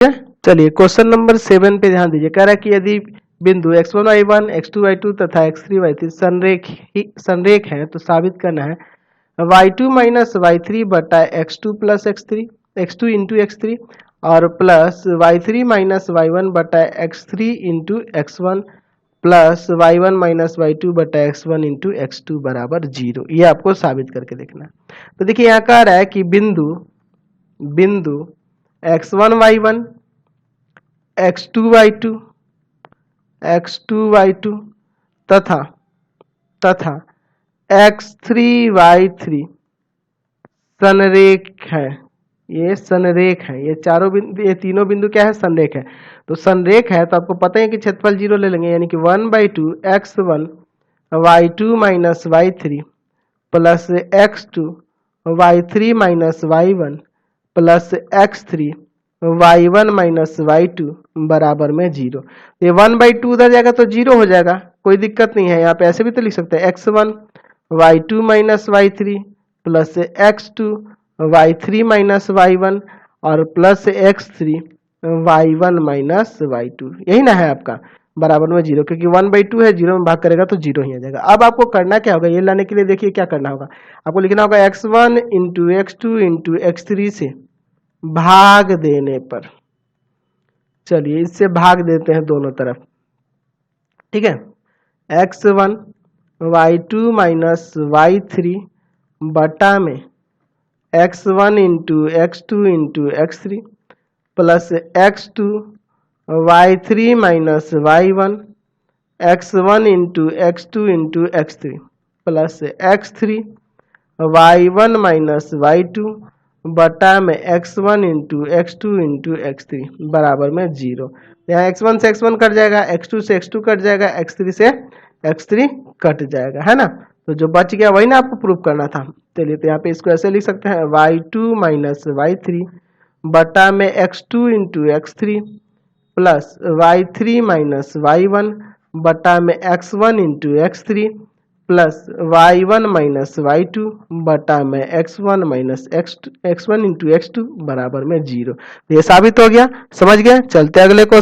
है। चलिए question number 7 पे ध्यान दीजिए। कह रहा है कि यदि बिंदु x1 y1 x2 y2 तथा x3 y3 संरेख है तो साबित करना है y2 माइनस y3 बटा x2 plus x2 into x3 और प्लस y3 माइनस y1 बटा x3 into x1 plus y1 minus y2 बटा x1 इंटू x2 बराबर 0। ये आपको साबित करके देखना है। तो देखिए यहाँ कह रहा है कि बिंदु x1 y1 x2 y2 तथा x3 y3 संरेख है। ये संरेख है, ये तीनों बिंदु क्या है? संरेख है। तो संरेख है तो आपको पता है कि क्षेत्रफल 0 ले लेंगे, यानी कि 1/2 x1 y2 minus y3 plus x2 y3 minus y1 plus x3 y1 minus y2 बराबर में 0। ये 1/2 उधर जाएगा तो 0 हो जाएगा, कोई दिक्कत नहीं है। यहाँ पे ऐसे भी तो लिख सकते हैं x1 y2 minus y3 plus x2 y3 minus y1 और plus x3 y1 minus y2, यही ना है आपका बराबर में 0, क्योंकि 1/2 है, 0 में भाग करेगा तो 0 ही आ जाएगा। अब आपको करना क्या होगा, ये लाने के लिए देखिए क्या करना होगा। आपको लिखना होगा x1 into x2 into x3 से भाग देने पर, चलिए इससे भाग देते हैं दोनों तरफ, ठीक है। x1 y2 माइनस y3 बटा में x1 into x2 into x3 plus x2 y3 minus y1 x1 into x2 into x3 plus x3 y1 minus y2 बटा में x1 into x2 into x3 बराबर में 0। यहाँ x1 से x1 कट जाएगा, x2 से x2 कट जाएगा, x3 से x3 कट जाएगा, है ना। तो जो बच गया वही ना आपको प्रूफ करना था। चलिए तो यहाँ पे इसको ऐसे लिख सकते हैं y2 माइनस y3 बटा में x2 into x3 plus y3 minus y1 बटा में x1 into x3 plus y1 minus y2 बटा में x1 minus x1 into x2 बराबर में 0। ये साबित हो गया, समझ गए। चलते अगले क्वेश्चन।